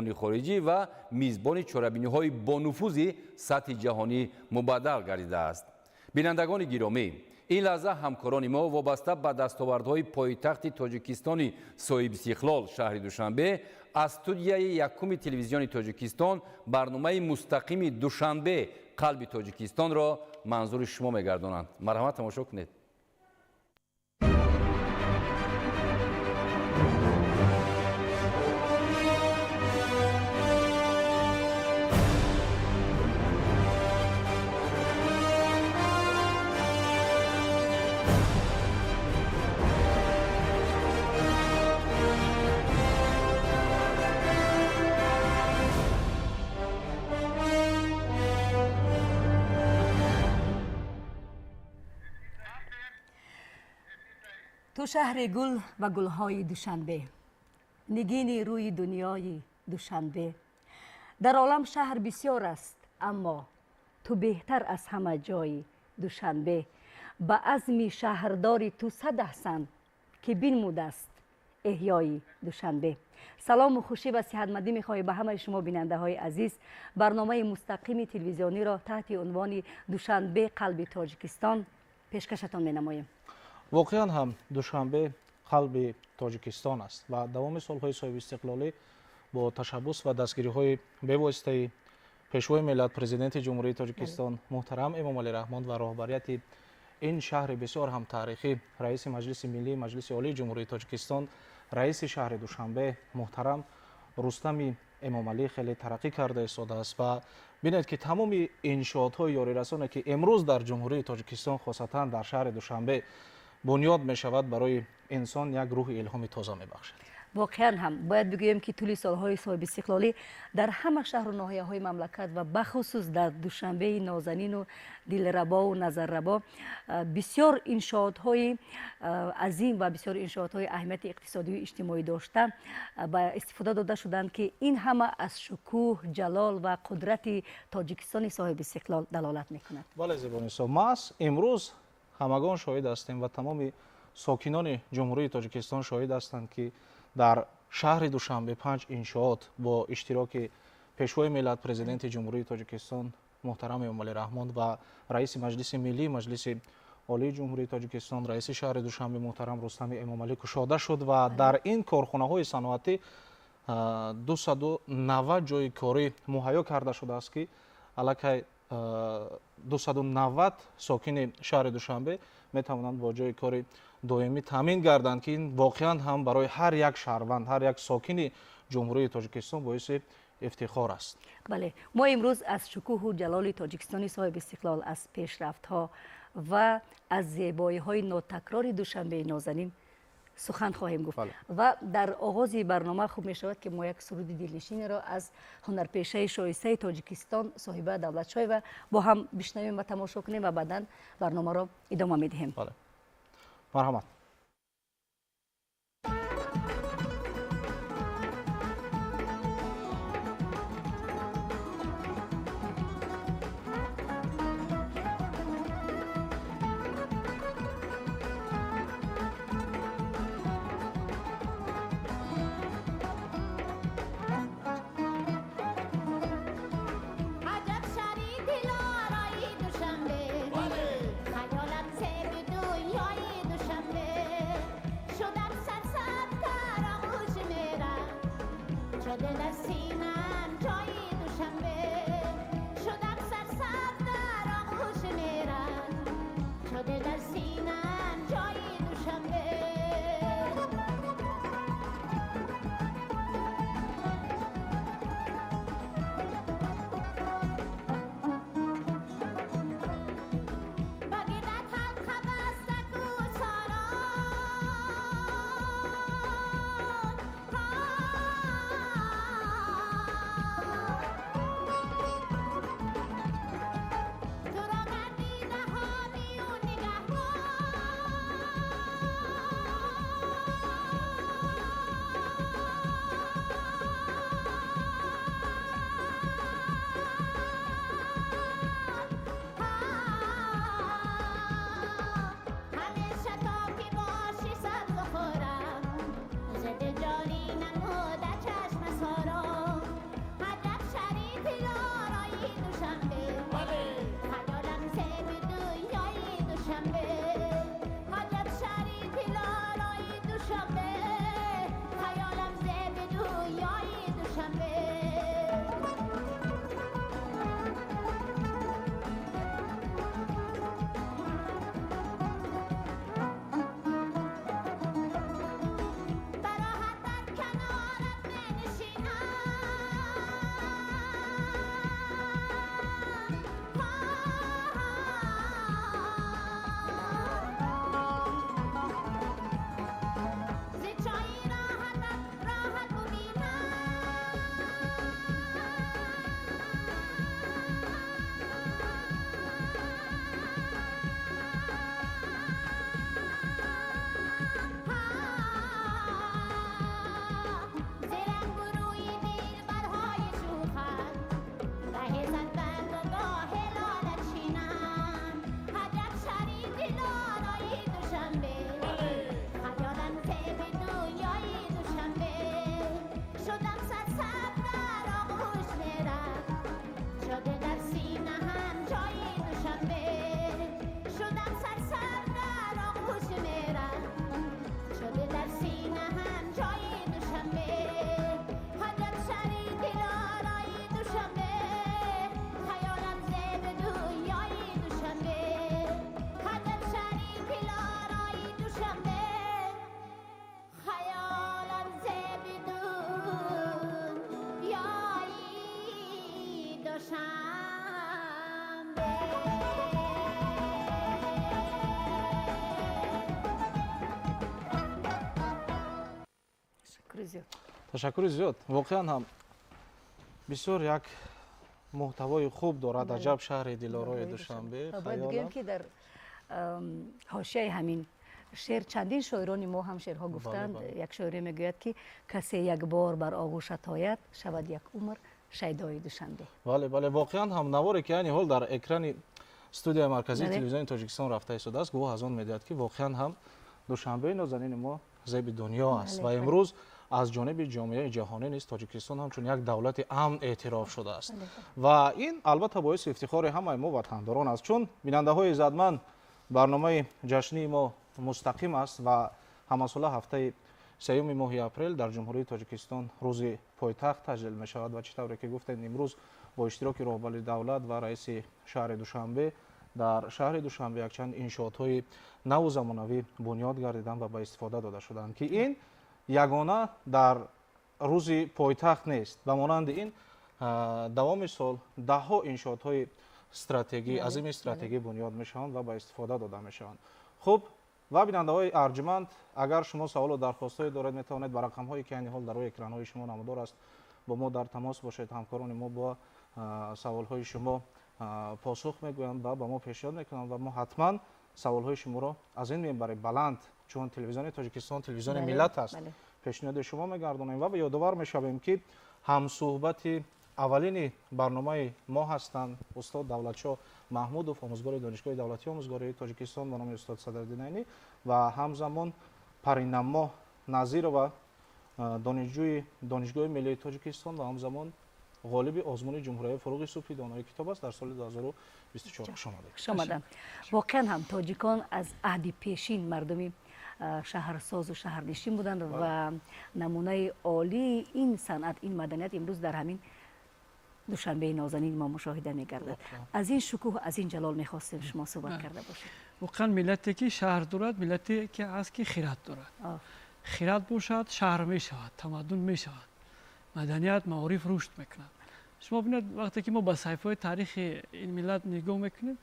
جهانی خارجی و میزبان چهاربینی‌های با نفوذ سطح جهانی مبادل گردیده است. بینندگان گرامی، این لحظه همکاران ما وابسته به دستاوردهای پایتخت تاجیکستان صاحب استقلال شهر دوشنبه از استودیوی یکم تلویزیون تاجیکستان برنامه مستقیم دوشنبه قلب تاجیکستان را منظور شما می‌گردانند. مرحمت تماشا کنید. تو شهر گل و گلهای دوشنبه، نگین روی دنیای دوشنبه. در عالم شهر بسیار است، اما تو بهتر از همه جای دوشنبه. به عزم شهرداری تو 100 احسن که بینموده است احیای دوشنبه. سلام و خوشی و صحتمندی می‌خواهیم به همه شما بیننده های عزیز. برنامه مستقیم تلویزیونی را تحت عنوان دوشنبه قلب تاجیکستان پیشکشتان می‌نماییم. واقعا هم دوشنبه قلب تاجیکستان است و دوام سالهای صاحب استقلالی با تشبث و دستگیری‌های بی‌واسطه پیشوای ملت پرزیدنت جمهوری تاجیکستان محترم امامعلی رحمان و راهبریت این شهر بسیار هم تاریخی، رئیس مجلس ملی مجلس عالی جمهوری تاجیکستان، رئیس شهر دوشنبه محترم رستم امامعلی خیلی ترقی کرده ایستاده است و ببینید که تمام انشاءات‌های یاری‌رسانی که امروز در جمهوری تاجیکستان خاصتا در شهر دوشنبه بنیاد می شود برای انسان یک روح الهامی تازه می بخشد. واقعا هم باید بگوییم که طول سالهای صاحب استقلالی در همه شهر و ناحیه‌های مملکت و بخصوص در دوشنبه نازنین و دلربا و نظرربا بسیار انشاءات‌های عظیم و بسیار انشاءات‌های اهمیت اقتصادی و اجتماعی داشته و استفاده داده شدند که این همه از شکوه، جلال و قدرت تاجیکستان صاحب استقلال دلالت می‌کند. بله زبان صاحب، ما امروز همگان شاهد هستیم و تمام ساکنان جمهوری تاجیکستان شاهد هستند که در شهر دوشنبه 5 انشاءات با اشتراک پیشوای ملت پرزیدنت جمهوری تاجیکستان محترم امامعلی رحمان و رئیس مجلس ملی مجلس عالی جمهوری تاجیکستان رئیس شهر دوشنبه محترم رستم امامعلی گشاده شد و در این کارخانه‌های صنعتی 290 جای کاری مهیا کرده شده است که علاقه 290 ساکن شهر دوشنبه می توانند با جای کار دائمی تامین گردند که این واقعا هم برای هر یک شهروند، هر یک ساکن جمهوری تاجیکستان باعث افتخار است. بله، ما امروز از شکوه و جلال تاجیکستان صاحب استقلال، از پیشرفت‌ها و از زیبایی‌های ناتکرار دوشنبه نازنین سخن خواهیم گفت. و در آغاز برنامه خوب می شود که ما یک سرود دلنشین را از هنرپیشه شایسته تاجیکستان صاحبه دولتشاه و با هم بشنویم و تماشا کنیم و بعدا برنامه را ادامه می دهیم. بله. مرحمت. سرسبز در آغوش میرم شده در سینه هم جای دوشنبه شدم سرسبز در آغوش میرم شده در سینه هم جای دوشنبه حجت شری دلارای دوشنبه خیالم زیب دنیای دوشنبه حجت شری دلارای دوشنبه خیالم زیب دنیای دوشنبه شکر زیاد. ташаккури зиёд. воқеан ҳам бисёр як муҳтавои хуб дорад аҷаб шаҳри дилорои душанбе. باید بگویم که در حاشیه همین شعر چندین شاعران ما هم شعرها گفتند. یک شاعری میگوید که کسی یک بار بر آغوشت آید شود یک عمر شیدای دوشنبه. бале бале воқеан ҳам наворе ки айни ҳол дар экрани студияи марказии Бале. телевизиони тоҷикистон рафта истодааст гувоҳ аз он медиҳад ки воқеан ҳам душанбеи нозанини мо зеби дунё аст ва Бале, имрӯз аз ҷониби ҷомеаи ҷаҳонӣ низ тоҷикистон ҳамчун як давлати амн эътироф шудааст ва ин албатта боиси ифтихори ҳамаи мо ватандорон аст чун бинандаҳои иззатманд барномаи ҷашнии мо мустақим аст ва ҳамасола ҳафтаи сеюми моҳи апрел дар ҷумҳурии тоҷикистон рӯзи пойтахт таҷлил мешавад ва чӣ тавре ки гуфтем имрӯз бо иштироки роҳбари давлат ва раиси шаҳри душанбе дар шаҳри душанбе якчанд иншоотҳои наву замонавӣ бунёд гардиданд ва ба истифода дода шуданд ки ин ягона дар рӯзи пойтахт нест ба монанди ин давоми сол даҳҳо иншоотҳои стратегӣ азими стратегӣ бунёд мешаванд ва ба истифода дода мешаванд. хуб ва бинандаҳои арҷуманд агар шумо саволу дархостҳое доред метавонед ба рақамҳое ки айни ҳол дар рӯи экранҳои шумо намудор аст бо мо дар тамос бошед. ҳамкорони мо бо саволҳои шумо посух мегӯянд ва ба мо пешниҳод мекунанд ва мо ҳатман саволҳои шуморо аз ин минбари баланд чун телевизиони тоҷикистон телевизиони миллат аст пешниҳоди шумо мегардонем ва ёдовар мешавем ки ҳамсӯҳбати аввалини барномаи мо ҳастанд устод давлатшоҳ маҳмудов омӯзгори донишгоҳи давлатии омӯзгории тоҷикистон бо номи устод садриддин ва ҳамзамон паринамо назирова донишҷӯи донишгоҳи миллии тоҷикистон ва ҳамзамон غالب آزمون جمهوری فروغ صوفی دانای کتاب است در سال 2024 خوش آمدید. واقعا هم تاجیکان از عهد پیشین مردمی شهرساز و شهرنشین بودند و نمونه عالی این صنعت این مدنیت امروز در همین دوشنبه نازنین ما مشاهده می‌گردد. از این شکوه از این جلال می‌خواستیم شما صحبت کرده باشید. واقعا ملتی که شهر دارد ملتی که از که خیرات دارد. خیرات باشد شهر می‌شود، تمدن می‌شود. مدنیت معارف رشد می‌کند. شما ببینید وقتی که ما به صحیفه تاریخ این ملت نگاه می‌کنیم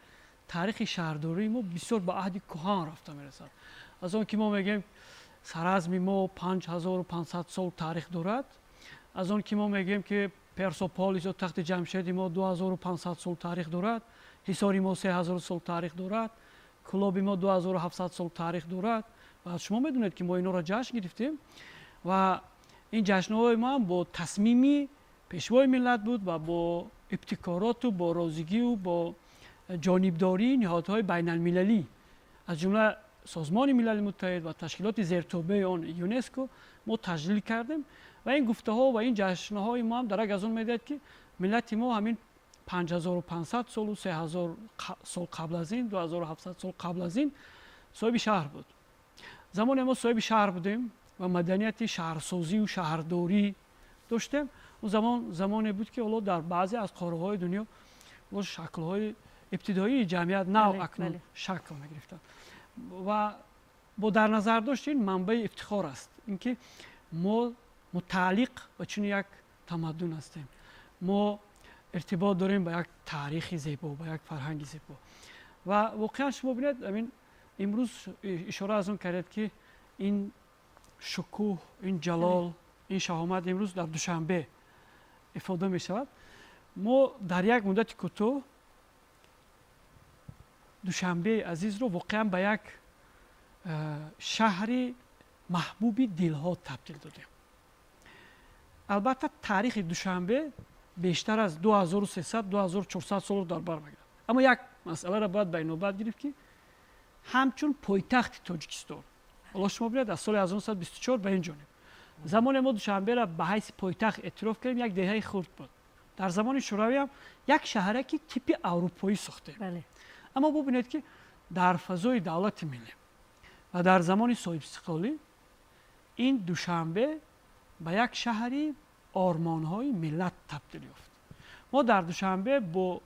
تاریخ شهرداری ما بسیار به عهد کهن رفته می‌رسد. از اون که ما میگیم سرازم ما 5500 سال تاریخ دارد. از اون که ما میگیم که پرسپولیس و تخت جمشید ما 2500 سال تاریخ دارد. حصار ما 3000 سال تاریخ دارد. کلاب ما 2700 سال تاریخ دارد. و شما میدونید که ما اینا را جشن گرفتیم و این جشن‌های ما با تصمیمی پیشوای ملت بود و با ابتکارات و با رازیگی و با جانبداری نهادهای بین المللی از جمله سازمان ملل متحد و تشکیلات زیرتابع آن یونسکو ما تجلیل کردیم و این گفته ها و این جشن های ما هم درک از اون میدهد که ملت ما همین 5500 سال و 3000 سال قبل از این 2700 سال قبل از این صاحب شهر بود. زمان ما صاحب شهر بودیم و مدنیت شهرسازی و شهرداری داشتیم. اون زمانی بود که در بعضی از قاره‌های دنیا شکل‌های ابتدایی جمعیت نو اکنون شکل می‌گرفتند و با در نظر داشتین منبع افتخار است اینکه ما متعلق به چنین یک تمدن هستیم. ما ارتباط داریم با یک تاریخ زیبا با یک فرهنگ زیبا و واقعا شما ببینید امروز اشاره از اون کردید که این شکوه این جلال این شهامت امروز در دوشنبه افاده می شود. ما در یک مدت کوتاه دوشنبه عزیز رو واقعا به یک شهر محبوب دلها تبدیل دادیم. البته تاریخ دوشنبه بیشتر از 2300 2400 سال در بر میگیرد. اما یک مسئله را باید به نوبت گرفت که همچون پایتخت تاجیکستان حالا شما ببینید از سال 1924 به این جانب زمان ما دوشنبه را به حیث پایتخت اعتراف کردیم یک دهه خورد بود. در زمان شوروی هم یک شهرکی تیپ اروپایی ساخته. بله. اما ببینید که در فضای دولت ملی و در زمان صاحب استقلالی این دوشنبه به یک شهری آرمان‌های ملت تبدیل یافت. ما در دوشنبه با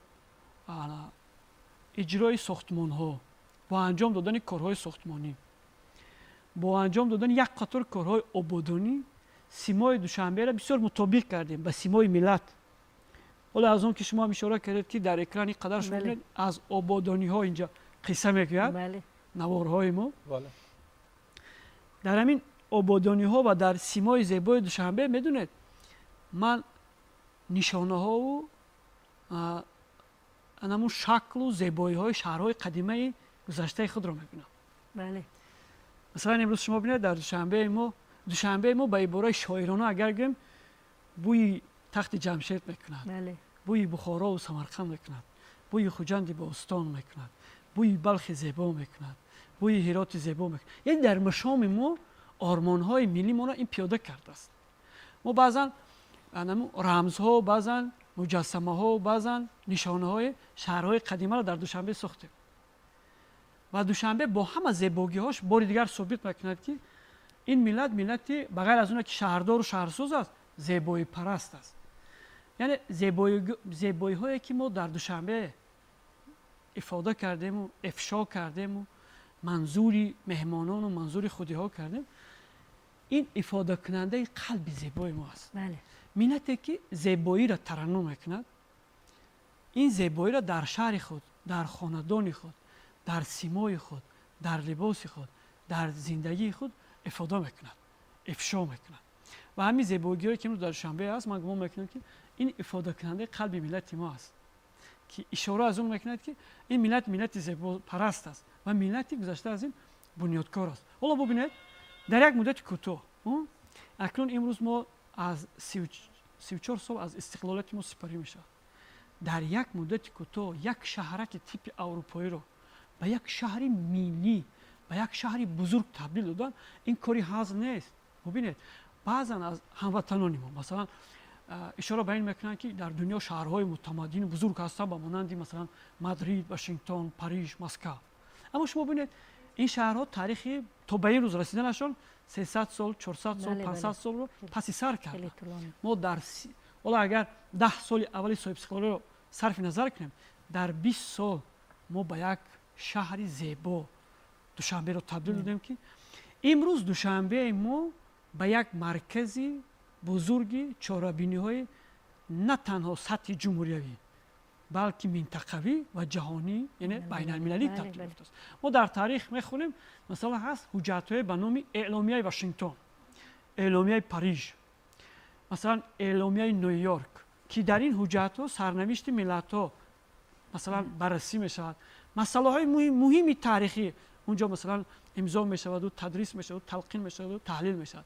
اجرای ساختمان‌ها، با انجام دادن کارهای ساختمانی، با انجام دادن یک قطار کارهای آبادانی، سیمای دوشنبه را بسیار مطابق کردیم به سیمای ملت. حالا از اون که شما هم اشاره کردید که در اکران قدر شما ببینید از آبادانی‌ها اینجا قصه میگوید. بله. بله. نوارهای ما در همین آبادانی‌ها و در سیمای زیبای دوشنبه میدونید من نشانه‌ها و همون شکل و زیبایی‌های شهرهای قدیمی گذشته خود را می‌بینم. بله. مثلا امروز شما ببینید در دوشنبه ما به عبارت شاعرانه اگر گیم بوی تخت جمشید میکند، بله. بوی بخارا و سمرقند میکند، بوی خوجند باستان میکند، بوی بلخ زیبا میکند، بوی هرات زیبا میکند. یعنی در مشام ما آرمان‌های ملی ما را این پیاده کرده است. ما بعضا رمزها، بعضا مجسمه‌ها، بعضا نشانه‌های شهرهای قدیمی را در دوشنبه ساختیم. و دوشنبه با همه زیبایی‌هاش بار دیگر ثابت می‌کند که این ملتی بغیر از اون که شهردار و شهرساز است، زیبایی پرست است. یعنی زیبایی‌هایی که ما در دوشنبه افاده کردیم و افشا کردیم و منظوری مهمانان و منظوری خودی‌ها کردیم، این افاده کننده قلب زیبای ما است. بله. ملتی که زیبایی را ترنم می‌کند، این زیبایی را در شهر خود، در خاندان خود، در سیمای خود، در لباس خود، در زندگی خود افاده میکند، افشا میکند. و همین زیبایی‌هایی که امروز در دوشنبه است، من گمان میکنم که این افاده کننده قلب ملت ما است که اشاره از اون میکند که این ملت زیبا پرست است و ملتی گذشته از این بنیادکار است. حالا ببینید در یک مدت کوتاه، اکنون امروز ما از 34 سال از استقلالات ما سپری میشه. در یک مدت کوتاه یک شهرک تیپ اروپایی رو به یک شهری ملی، به یک شهری بزرگ تبدیل دادن، این کاری هزینه نیست. ببینید بعضا از هموطنان ما مثلا اشاره به این میکنن که در دنیا شهرهای متمدن بزرگ هستن با مانند مثلا مادرید، واشنگتن، پاریس، مسکو. اما شما ببینید این شهرها تاریخی تا به این روز رسیدنشون 300 سال، 400 سال، 500 سال رو پس سر کرد. ما در حالا اگر 10 سال اولی صاحب استقلالی رو صرف نظر کنیم، در 20 سال ما به یک شهری زیبا دوشنبه رو تبدیل دادیم که امروز دوشنبه ما به یک مرکزی بزرگی چهاربینی‌های نه تنها سطح جمهوریوی بلکه منطقوی و جهانی یعنی بین المللی تبدیل یافته است. ما در تاریخ میخونیم مثلا هست حجت‌های به نام اعلامیه واشنگتن، اعلامیه پاریس، مثلا اعلامیه نیویورک که در این حجت‌ها سرنوشت ملت‌ها مثلا بررسی می‌شود. مسائل مهمی تاریخی اونجا مثلا امضا می‌شود و تدریس می‌شود، تلقین می‌شود و تحلیل می‌شود.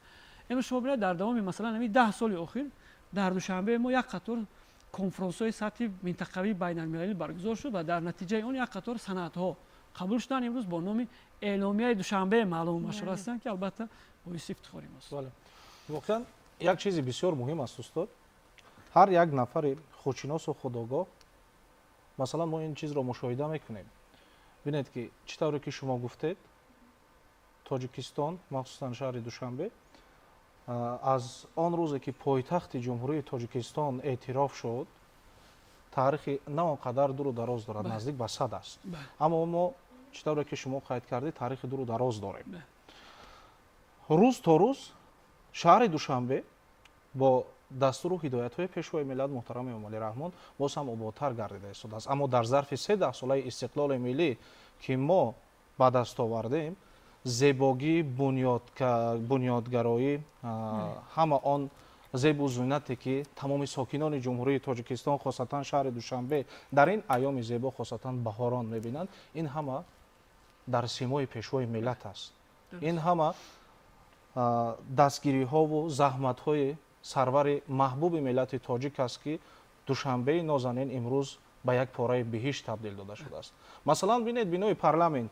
امروز شما ببینید در دوام مثلا همین 10 سال اخیر در دوشنبه ما یک قطار کنفرانس‌های سطحی منطقوی بین المللی برگزار شد و در نتیجه اون یک قطار سندها قبول شدن امروز با نام اعلامیه دوشنبه معلوم مشهور هستند که البته باعث افتخاری است. بله. واقعا یک چیز بسیار مهم است استاد. هر یک نفر خودشناس و خودآگاه مثلا ما این چیز را مشاهده میکنیم. ببینید که چطوری که شما گفتید تاجیکستان مخصوصا شهر دوشنبه از آن روزی که پایتخت جمهوری تاجیکستان اعتراف شد تاریخ نه آنقدر دور و دراز دارد، نزدیک به 100 است. اما ما چطوری که شما قید کردید تاریخ دور و دراز داریم. روز تا روز شهر دوشنبه با دستور و هدایت‌های پیشوای ملت محترم امام علی رحمان باز هم آبادتر گردیده است. اما در ظرف 13 ساله استقلال ملی که ما به دست آوردیم زیبایی، بنیادگرایی، همه آن زیب و زینتی که تمام ساکنان جمهوری تاجیکستان خاصتا شهر دوشنبه در این ایام زیبا خاصتا بهاران می‌بینند، این همه در سیمای پیشوای ملت است. این همه دستگیری‌ها و زحمت‌های سرور محبوب ملت تاجیک است که دوشنبه نازنین امروز به یک پاره بهشت تبدیل داده شده است. مثلا ببینید بینای پارلمانت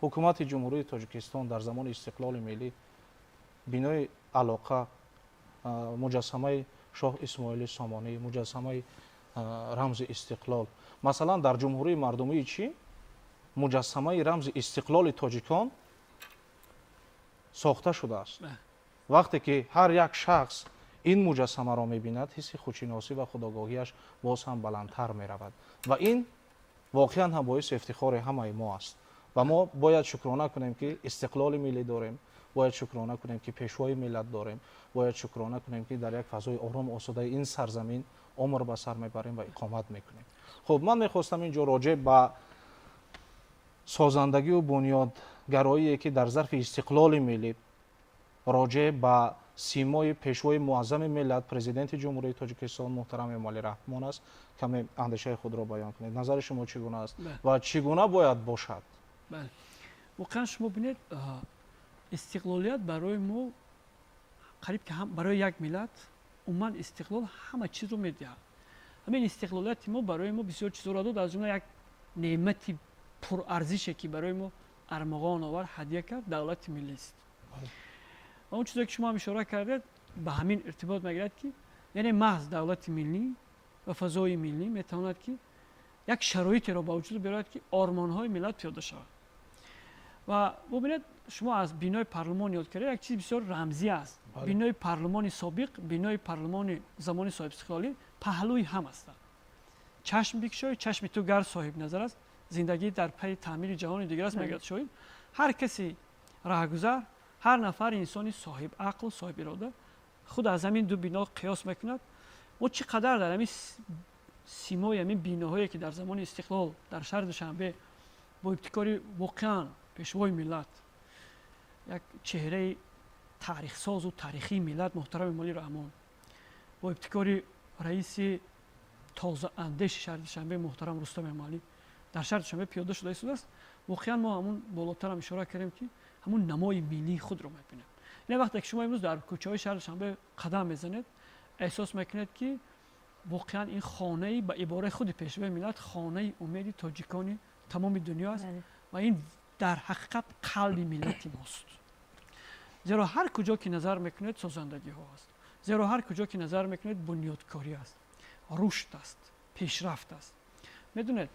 حکومت جمهوری تاجیکستان در زمان استقلال ملی بینای علاقه муҷассамаи шоҳ исмоили сомонӣ, муҷассамаи рамзи истиқлол. Масалан, дар ҷумҳурии мардумии Чин муҷассамаи рамзи истиқлоли тоҷикон сохта шудааст. вақте ки ҳар як шахс ин муҷассамаро мебинад, ҳисси худшиносӣ ва худогоҳиаш боз ҳам баландтар меравад ва ин воқеан ҳам боиси ифтихори ҳамаи мо аст. ва мо бояд шукрона кунем ки истиқлоли миллӣ дорем, бояд шукрона кунем ки пешвои миллат дорем, бояд шукрона кунем ки дар як фазои ором осудаи ин сарзамин умр ба сар мебарем ва иқомат мекунем. хуб, ман мехостам инҷо роҷеъ ба созандагию бунёдгароие ки дар зарфи истиқлоли миллӣ роҷеъ ба симои пешвои муаззами миллат президенти ҷумҳурии Тоҷикистон муҳтарам Эмомалӣ Раҳмон аст. каме андешаи худро баён кунед. Назари шумо чӣ гуна аст ва чӣ гуна бояд бошад? бале, воқеан шумо бинед, истиқлолият барои мо қариб ки барои як миллат умуман истиқлол ҳама чизро медиҳад. ҳамин истиқлолияти мо барои мо бисёр чизро дод, аз ҷумла як неъмати пурарзише ки барои мо армағон овард, ҳадия кард давлати миллист. ва он чизе ки шумо ҳам ишора кардед ба ҳамин иртибот мегирад ки яъне маҳз давлати миллӣ ва фазои миллӣ метавонад ки як шароитеро ба вуҷуд биёрад ки ормонҳои миллат пиёда шавад. ва бубинед, шумо аз бинои парлумон ёд кардед, як чизи бисёр рамзӣ аст. бинои парлумони собиқ, бинои парлумони замони соҳибистиқлолӣ паҳлӯи ҳам ҳастанд. чашм бикушои, чашми ту гар соҳибназар аст, зиндагӣ дар пайи таъмири ҷаҳони дигар аст мегӯяд шоид. ҳар каси раҳгузар, ҳар нафар инсони соҳиб ақл, соҳиб ирода худ аз ҳамин ду бино қиёс мекунад. мо чӣ қадар дар ҳамин симои ҳамин биноҳое ки дар замони истиқлол дар шаҳри Душанбе бо ибтикори воқеан пешвои миллат, як чеҳраи таърихсозу таърихии миллат муҳтарам Эмомалӣ Раҳмон, бо ибтикори раиси тозаандеши шаҳри Душанбе муҳтарам Рустам Эмомалӣ дар шаҳри Душанбе пиёда шуда истодааст. воқеан мо ҳамун болотарам ишора кардем ки ҳамун намои миллии худро мебинем. ин вақте ки шумо имрӯз дар кӯчаҳои шаҳри Душанбе қадам мезанед, эҳсос мекунед ки воқеан ин хонаи ба ибораи худи пешвои миллат хонаи умеди тоҷикони тамоми дунё аст ва ин дар ҳақиқат қалби миллати мост. зеро ҳар куҷо ки назар мекунед созандагиҳо аст. зеро ҳар куҷо ки назар мекунед бунёдкорӣ аст, рушд аст, пешрафт аст. медонед,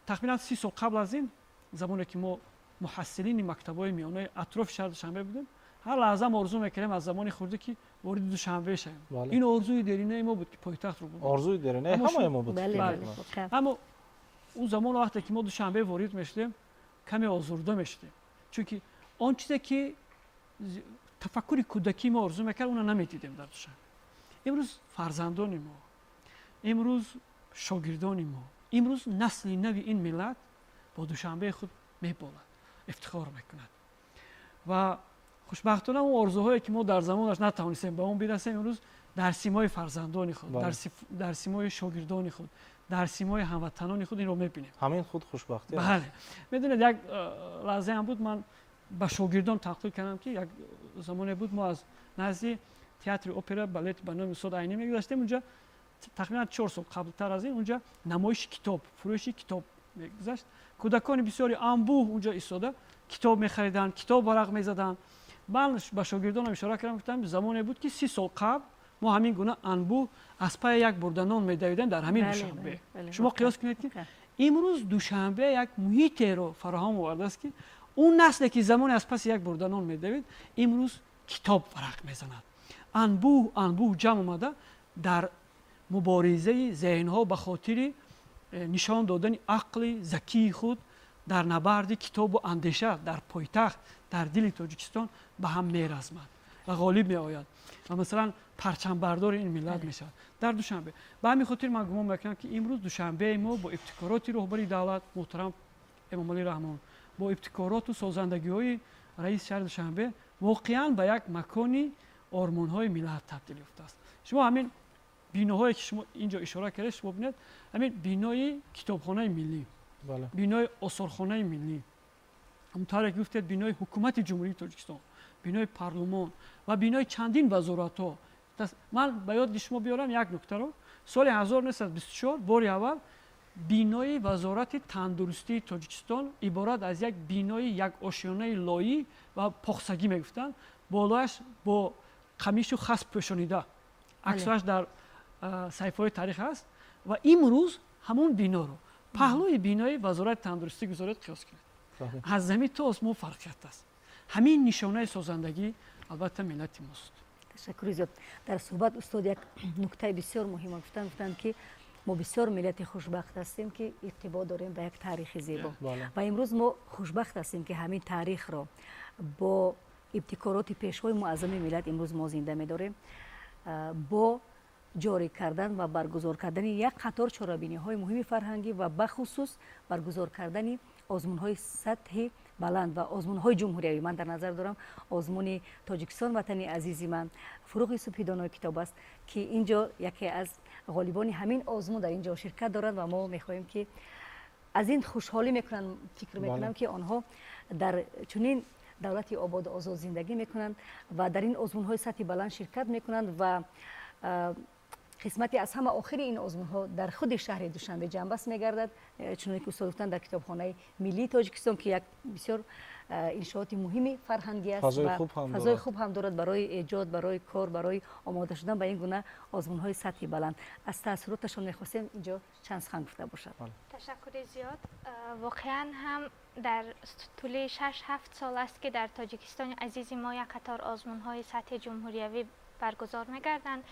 тахминан 30 сол қабл аз ин замоне ки мо муҳассилини мактабҳои миёнаи атрофи шаҳри Душанбе будем, ҳар лаҳза мо орзу мекардем аз замони хурдӣ ки вориди Душанбе шавем. ин орзуи деринаи мо буд ки пойтахтро будем. орзуи деринаи ҳамаи мо буд. аммо он замон вақте ки мо Душанбе ворид мешудем, каме озурда мешудем, чунки он чизе ки тафаккури кӯдакии мо орзу мекард, уна намедидем дар Душанбе. имрӯз фарзандони мо, имрӯз шогирдони мо, имрӯз насли нави ин миллат бо Душанбеи худ меболад, ифтихор мекунад. ва хушбахтона он орзуҳое ки мо дар замонаш натавонистем ба он бирасем, имрӯз дар симои фарзандони худ, дар симои шогирдони худ, дар симои ҳамватанони худ инро мебинем. ҳамин худ хушбахтӣ аст. бале, медонед, як лаҳзаам буд, ман ба шогирдон тақдир кардам ки як замоне буд, мо аз назди театри опера балет ба номи Устод Айнӣ мегузаштем. унҷа тахминан 4 сол қаблтар аз ин унҷа намоиши китоб, фурӯши китоб мегузашт. кӯдакони бисёри анбӯҳ унҷа истода китоб мехариданд, китоб варақ мезаданд. ман ба шогирдонам ишора кардам, гуфтам замоне буд ки 30 сол қабл мо ҳамин гуна анбӯҳ аз паи як бурданон медавидем дар ҳамин Душанбе. шумо қиёс кунед ки имрӯз Душанбе як муҳитеро фароҳам овардааст ки он насле ки замоне аз паси як бурданон медавид, имрӯз китоб варақ мезанад. анбӯҳ ҷамъ омада дар муборизаи зеҳнҳо ба хотири нишон додани ақли закии худ дар набарди китобу андеша дар пойтахт, дар дили Тоҷикистон ба ҳам меразмад ва ғолиб меояд ва масалан парчамбардори ин миллат мешавад дар Душанбе. ба ҳамин хотир ман гумон мекунам ки имрӯз Душанбеи мо бо ибтикороти роҳбари давлат муҳтарам Эмомалӣ Раҳмон, бо ибтикороту созандагиҳои раиси шаҳри Душанбе воқеан ба як макони ормонҳои миллат табдил ёфтааст. шумо ҳамин биноҳое ки шумо инҷо ишора кардед, шумо бинед, ҳамин бинои китобхонаи миллӣ, бинои осорхонаи миллӣ, ҳамонтавре ки гуфтед бинои ҳукумати ҷумҳурии Тоҷикистон, бинои парлумон ва бинои чандин вазоратҳо. ман ба ёди шумо биёрам як нуктаро. соли 1924 бори аввал бинои вазорати тандурустии Тоҷикистон иборат аз як бинои як ошёнаи лоӣ ва похсагӣ мегуфтанд болояш бо қамишу хасп пӯшонида аксаш дар саҳифаҳои таърих ҳаст ва имрӯз ҳамон биноро паҳлӯи бинои вазорати тандурустӣ гузоред қиёс кунед. аз замин то осмон фарқият аст. ҳамин нишонаи созандагӣ албатта миллати мост. ташаккури зиёд. дар суҳбат устод як нуктаи бисёр муҳим гуфтанд ки мо бисёр миллати хушбахт ҳастем ки иртибот дорем ба як таърихи зебо ва имрӯз мо хушбахт ҳастем ки ҳамин таърихро бо ибтикороти пешвои муаззами миллат имрӯз мо зинда медорем бо ҷорӣ кардан ва баргузор кардани як қатор чорабиниҳои муҳими фарҳангӣ ва бахусус баргузор кардани озмунҳои сатҳи баланд ва озмунҳои ҷумҳуриявӣ. ман дар назар дорам озмуни тоҷикистон ватани азизи ман фуруғи субҳи донои китоб аст ки инҷо яке аз ғолибони ҳамин озмун дар инҷо ширкат доранд ва мо мехоҳем ки аз ин хушҳолӣ мекунанд. фикр мекунам ки онҳо дар чунин давлати ободу озод зиндагӣ мекунанд ва дар ин озмунҳои сатҳи баланд ширкат мекунанд ва қисмати аз ҳама охири ин озмунҳо дар худи шаҳри душанбе ҷамъбаст мегардад. чуноне ки устод гуфтанд дар китобхонаи миллии тоҷикистон ки як бисёр иншооти муҳими фарҳангӣ аст ва фазои хуб ҳам дорад барои эҷод, барои кор, барои омода шудан ба ин гуна озмунҳои сатҳи баланд. аз таъссуроташон мехостем инҷо чанд сухан гуфта бошад. ташаккури зиёд. воқеан ҳам дар тӯли 6-7 сол аст ки дар тоҷикистони азизи мо як қатор озмунҳои сатҳи ҷумҳуриявӣ баргузор мегарданд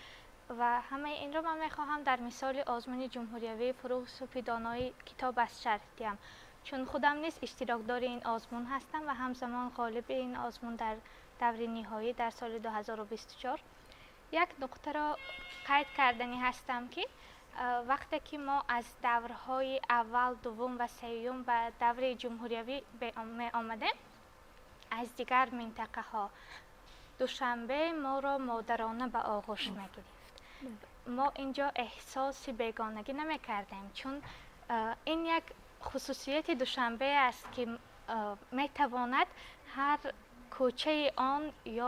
ва ҳамаи инро ман мехоҳам дар мисоли озмуни ҷумҳуриявӣ фуруғи субҳи донои китоб аст шарҳ диҳам, чун худам низ иштирокдори ин озмун ҳастам ва ҳамзамон ғолиби ин озмун дар даври ниҳоӣ дар соли 2024. як нуқтаро қайд карданӣ ҳастам ки вақте ки мо аз даврҳои аввал, дуввум ва сеюм ба даври ҷумҳуриявӣ меомадем, аз дигар минтақаҳо душанбе моро модарона ба оғӯш мегирифт. мо инҷо эҳсоси бегонагӣ намекардем, чун ин як хусусияти душанбе аст ки метавонад ҳар кӯчаи он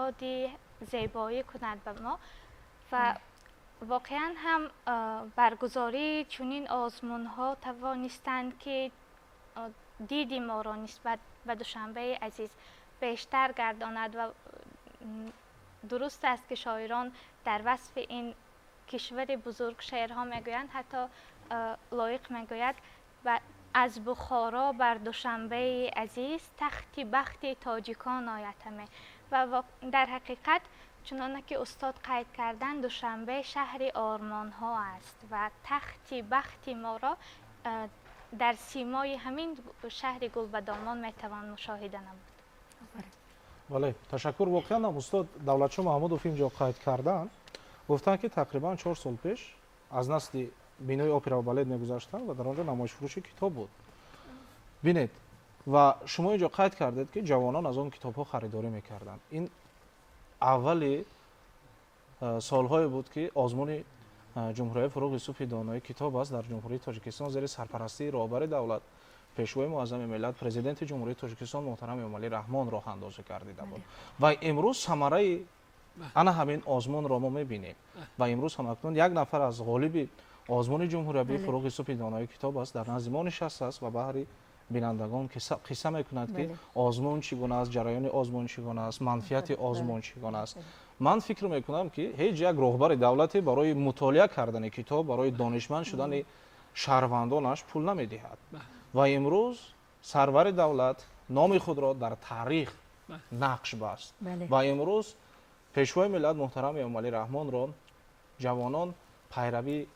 ёди зебоӣ кунад ба мо ва воқеан ҳам баргузории чунин озмунҳо тавонистанд ки диди моро нисбат ба душанбеи азиз бештар гардонад ва дуруст аст ки шоирон дар васфи ин кишвари бузург шеърҳо мегӯянд, ҳатто лоиқ мегӯяд аз бухоро бар душанбеи азиз тахти бахти тоҷикон оятаме ва дар ҳақиқат чуноне ки устод қайд карданд душанбе шаҳри ормонҳо аст ва тахти бахти моро дар симои ҳамин шаҳри гулбадомон метавон мушоҳида намуд. бале, ташаккур. воқеан ҳам устод давлатшоҳ маҳмудов инҷо қайд карданд, гуфтанд ки тақрибан 4 сол пеш аз насли бинои опера ва балет мегузаштанд ва дар он ҷо намоишфурӯши китоб буд. бинед ва шумо инҷо қайд кардед ки ҷавонон аз он китобҳо харидорӣ мекарданд. ин аввали солҳое буд ки озмуни ҷумҳуриявӣ фуруғи субҳи донои китоб аст дар ҷумҳурии тоҷикистон зери сарпарастии роҳбари давлат пешвои муаззами миллат президенти ҷумҳурии тоҷикистон муҳтарами эмомалӣ раҳмон роҳандозӣ гардида буд ва имрӯз самараи ана ҳамин озмунро мо мебинем ва имрӯз ҳамакнун як нафар аз ғолиби озмуни ҷумҳуриявӣ фуруғи субҳи донои китоб аст дар назди мо нишастааст ва баҳри бинандагон қисса мекунад ки озмун чӣ гуна аст, ҷараёни озмун чӣ гуна аст, манфиати озмун чӣ гуна аст. ман фикр мекунам ки ҳеҷ як роҳбари давлате барои мутолиа кардани китоб, барои донишманд шудани шаҳрвандонаш пул намедиҳад ва имрӯз сарвари давлат номи худро дар таърих нақш баст ва имрӯз пешвои миллат муҳтарами эмомалӣ раҳмонро ҷавонон пайравӣ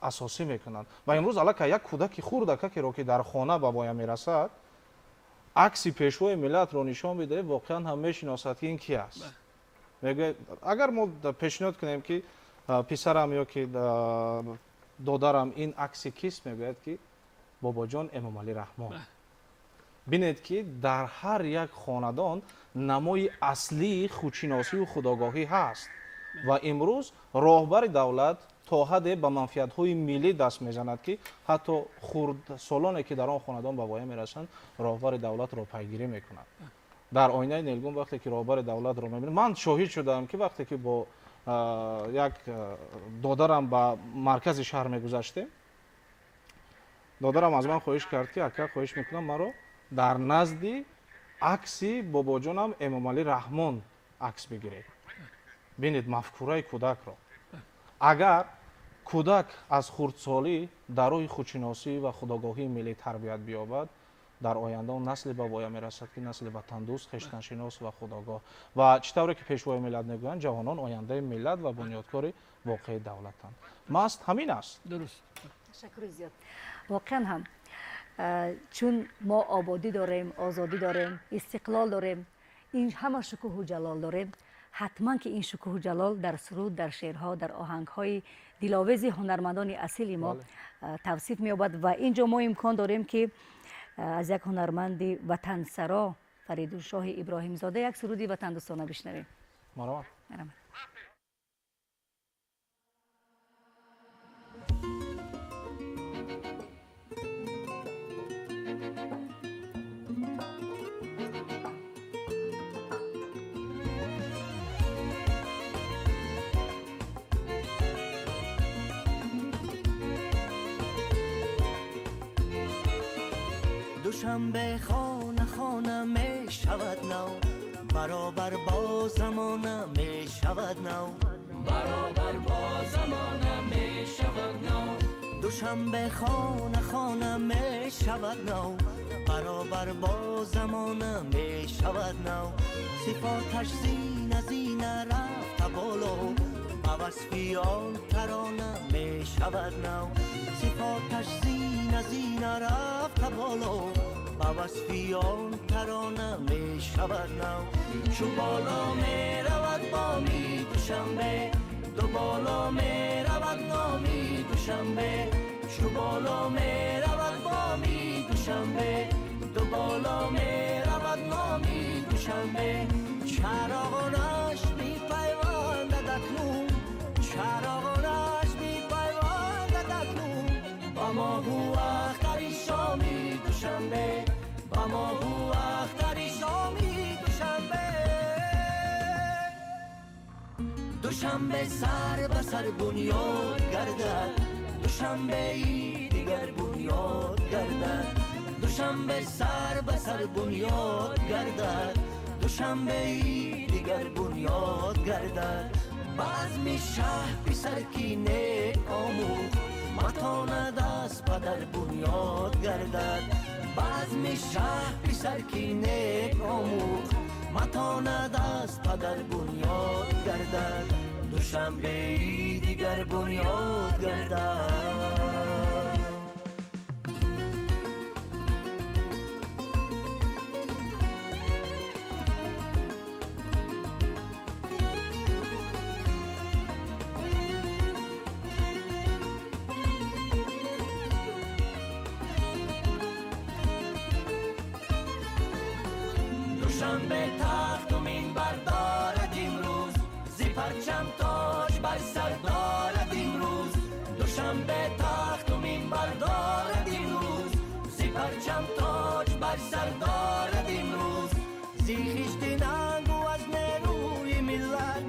асосӣ мекунанд ва имрӯз аллакай як кӯдаки хурдакакеро ки дар хона ба воя мерасад акси пешвои миллатро нишон бидеҳ, воқеан ҳам мешиносад ки ин ки аст. мегӯяд агар мо пешниҳод кунем ки писарам ё ки додарам ин акси кист, мегӯяд ки бобоҷон эмомалӣ раҳмон. бинед ки дар ҳар як хонадон намои аслии худшиносию худогоҳӣ ҳаст ва имрӯз роҳбари давлат то ҳадде ба манфиатҳои миллӣ даст мезанад ки ҳатто хурдсолоне ки дар он хонадон ба воя мерасанд роҳбари давлатро пайгирӣ мекунад. дар оинаи нилгун вақте ки роҳбари давлатро мебинем, ман шоҳид шудам ки вақте ки бо як додарам ба маркази шаҳр мегузаштем, додарам аз ман хоҳиш кард ки ака хоҳиш мекунам маро дар назди акси бобоҷонам эмомалӣ раҳмон عکس بگیرید. ببینید مفکوره کودک را. اگر کودک از خردسالی در روی خودشناسی و خودآگاهی ملی تربیت بیابد، در آینده اون نسل به پایان میرسد که نسل وطندوست، خویشتنشناس و خودآگاه و چطوری که پیشوای ملت میگویند جوانان آینده ملت و بنیادکار واقعی دولتند. ماست همین است. درست. تشکر زیاد. واقعا هم چون ما آبادی داریم، آزادی داریم، استقلال داریم، این همه شکوه و جلال داریم، حتما که این شکوه و جلال در سرود، در شعرها، در آهنگهای دلاویز هنرمندان اصیل ما توصیف می‌یابد و اینجا ما امکان داریم که از یک هنرمند وطن سرا فریدالشاه ابراهیم زاده یک سرودی وطن دوستانه بشنویم. مرحبا. دوشنبه خانه خانه می شود نو، برابر با زمانه می شود نو، برابر با زمانه می شود نو. دوشنبه خانه خانه می شود نو، برابر با زمانه می شود نو. صفاتش زینه زینه رفت بالا، با وصفیان ترانه می شود نو. صفاتش زینه زینه رفت بالا، با وصفیان ترانه می شود نو. چو بالا می رود بامی دوشنبه، دو بالا می رود نامی دوشنبه. چو بالا می رود بامی دوشنبه، دو بالا می رود نامی دوشنبه. چراغانش می پیوندد اکنون، چراغانش می پیوندد اکنون. با ماهو اختری شامی دوشنبه، با ماهو اختری شامی دوشنبه. دوشنبه سر به سر بنیاد گردد، دوشنبه ای دیگر بنیاد گردد. دوشنبه سر به سر بنیاد گردد، دوشنبه ای دیگر بنیاد گردد. بزم شه پسر کی نیک آموخت، متاند از پدر بنیاد گردد. بزم شه پسر کی نیک آموخت، متاند از پدر بنیاد گردد. دوشنبه ای دیگر بنیاد گردد. دوشنبه تخت و منبر دارد امروز، زی پرچم تاج بر سر دارد امروز. دوشنبه تخت و منبر دارد امروز، زی پرچم تاج بر سر دارد امروز. زی خشت ننگو از نیروی ملت،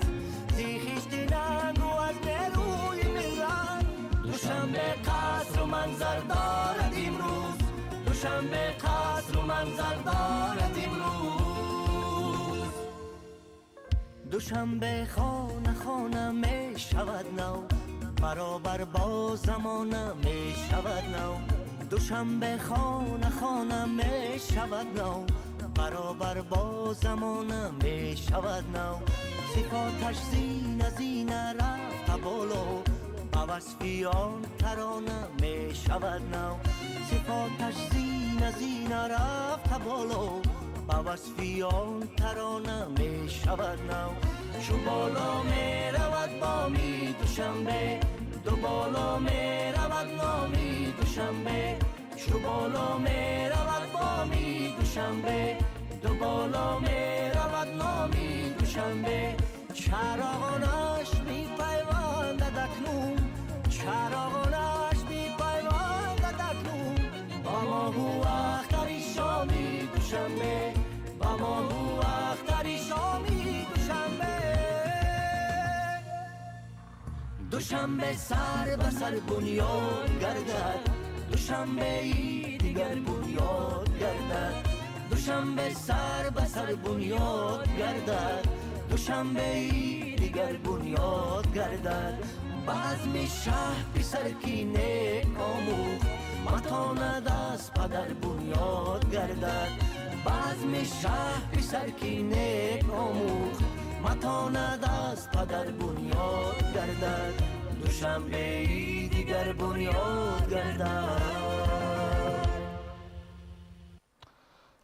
زی خشت ننگو از نیروی ملت. دوشنبه قصر و منظر دارد امروز، دوشنبه قصر و منظر دارد امروز. دوشنبه خانه خانه می شود نو، برابر با زمانه می شود نو. دوشنبه خانه خانه می شود نو، برابر با زمانه می شود نو. صفاتش زینه زینه رفت بالا، با وصفیان ترانه می شود نو. صفاتش زینه زینه رفت بالا، با وصفیان ترانه می شود نو. چو بالا می رود بامی دوشنبه، دو بالا می رود نامی دوشنبه. چو بالا می رود بامی دوشنبه، دو بالا می رود نامی دوشنبه. چراغانش می پیوندد اکنون، چراغانش می پیوندد اکنون. با ماهو اختری شامی دوشنبه، با ماهو اختری شامی دوشنبه. دوشنبه سر به سر بنیاد گردد، دوشنبه ای دیگر بنیاد گردد. دوشنبه سر به سر بنیاد گردد، دوشنبه ای دیگر بنیاد گردد بزم شهر پسر کی نیک آموخت متاند از پدر بنیاد گردد بزم شهر پسر کی نیک آموخت متاند از پدر بنیاد گردد دوشنبه ای دیگر بنیاد گردد.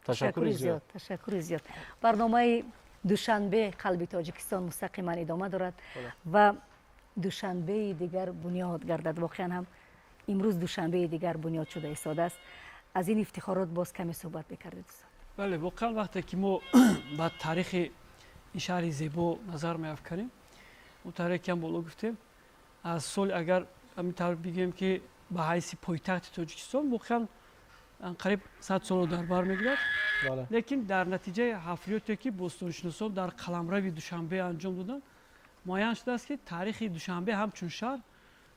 تشکر زیاد. تشکر زیاد. برنامه دوشنبه قلب تاجیکستان مستقیما ادامه دارد و دوشنبه دیگر بنیاد گردد. واقعا هم امروز دوشنبه دیگر بنیاد شده ایستاده است. از این افتخارات باز کمی صحبت بکردید دوستان. بله واقعا وقتی که ما با تاریخ این شهر زیبا نظر می‌افکنیم اون تاریخ که هم بالا گفتیم از سال اگر همینطور بگیم که به حیث پایتخت تاجیکستان واقعا قریب 100 سال در بر میگیرد. بله. لیکن در نتیجه حفریاتی که باستانشناسان در قلمرو دوشنبه انجام دادن معین شده است که تاریخ دوشنبه همچون شهر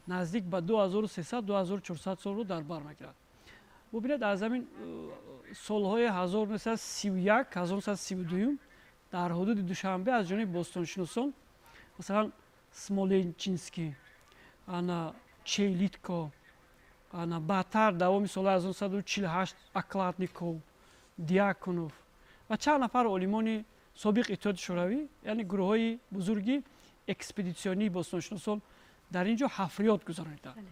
نزدیک به 2300 2400 سال رو در بر میگیرد. ببینید از همین سالهای 1931 1932 در حدود دوشنبه از جانب باستانشناسان مثلا سمولنچینسکی انا چیلیتکو انا بعدتر دوامی سال 1948 اکلاتنیکو دیاکونوف و چند نفر عالمان سابق اتحاد شوروی یعنی گروه های بزرگی اکسپدیسیونی باستانشناسان در اینجا حفریات گذراندند.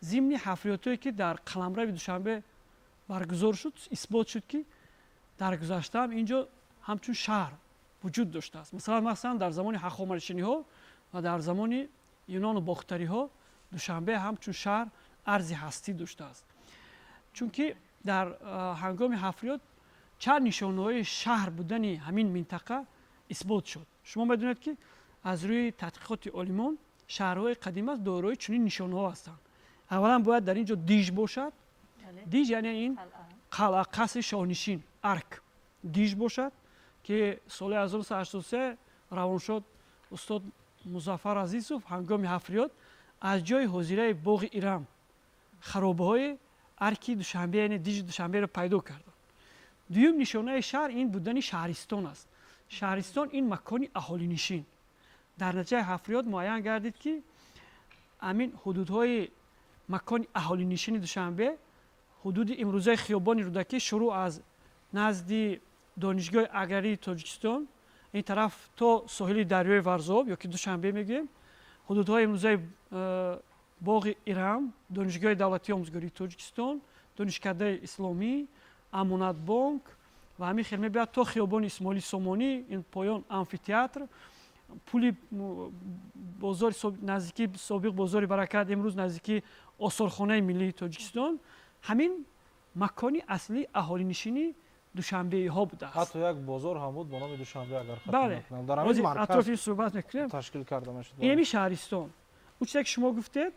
ضمن حفریاتی که در قلمرو دوشنبه برگزار شد اثبات شد که در گذشته هم اینجا همچون شهر وجود داشته است. مثلا در زمان هخامنشی‌ها ها و در زمان یونان و باختری ها دوشنبه همچون شهر ارزی هستی داشته است. چون که در هنگام حفریات چند نشانه‌های شهر بودن همین منطقه اثبات شد. شما بدونید که از روی تحقیقات آلمان شهرهای قدیم است دارای چنین نشانه‌ها هستند. اولا باید در اینجا دیژ باشد. دیژ یعنی این قلعه قصر شاهنشین ارک دیژ باشد که سال 1983 روان شد استاد مظفر عزیزوف هنگام حفریات از جای حظیره باغ ایران خرابه‌های ارکی دوشنبه یعنی دیژ دوشنبه را پیدا کردند. دوم نشانه شهر این بودن شهرستان است. شهرستان این مکانی اهالی نشین. در نتیجه حفریات معین گردید که همین حدودهای مکان اهالی نشین دوشنبه حدود امروزه خیابان رودکی شروع از نزد دانشگاه اگری تاجیکستان این طرف تا ساحل دریای ورزاب یا که دوشنبه میگیم حدودهای امروزه باغ ایران دانشگاه دولتی آموزگاری تاجیکستان دانشکده اسلامی امانت بانک و همین خیلی بیاد تا خیابان اسماعیل سامانی این پایان آمفی‌تئاتر پول بازار نزدیکی سابق بازار برکت امروز نزدیکی آثارخانه ملی تاجیکستان همین مکانی اصلی اهالی نشینی دوشنبه ها بوده است. حتی یک بازار هم بود با نام دوشنبه اگر خطا بله. نکنم در همین مرکز صحبت میکنیم تشکیل کرده میشد. این شهرستان اون چیزی که شما گفتید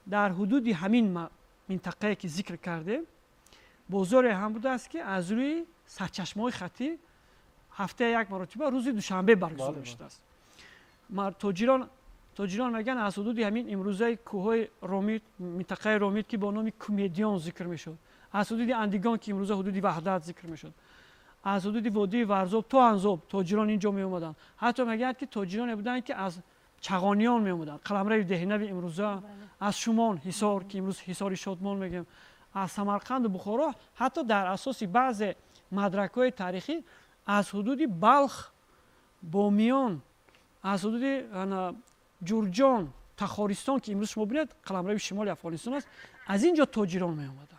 در حدود همین منطقه که ذکر کرده بازار هم بوده است که از روی سرچشمه‌های خطی هفته یک مرتبه روز دوشنبه برگزار میشده است. تاجران میگن از حدود همین امروزه کوههای رومیت منطقه رومیت که با نام کمدیان ذکر میشد از حدود اندیگان که امروزه حدود وحدت ذکر میشد از حدود وادی ورزاب تا انزاب تاجران اینجا می اومدن. حتی میگن که تاجران بودن که از چغانیان می اومدن قلمرو دهنوی امروزه از شومان حصار که امروز حصار شادمان میگیم از سمرقند و بخارا حتی در اساس بعض مدرک‌های تاریخی از حدود بلخ بامیان از حدود جورجان تخارستان که امروز شما ببینید قلمرو شمال افغانستان است از اینجا تاجران می اومدن.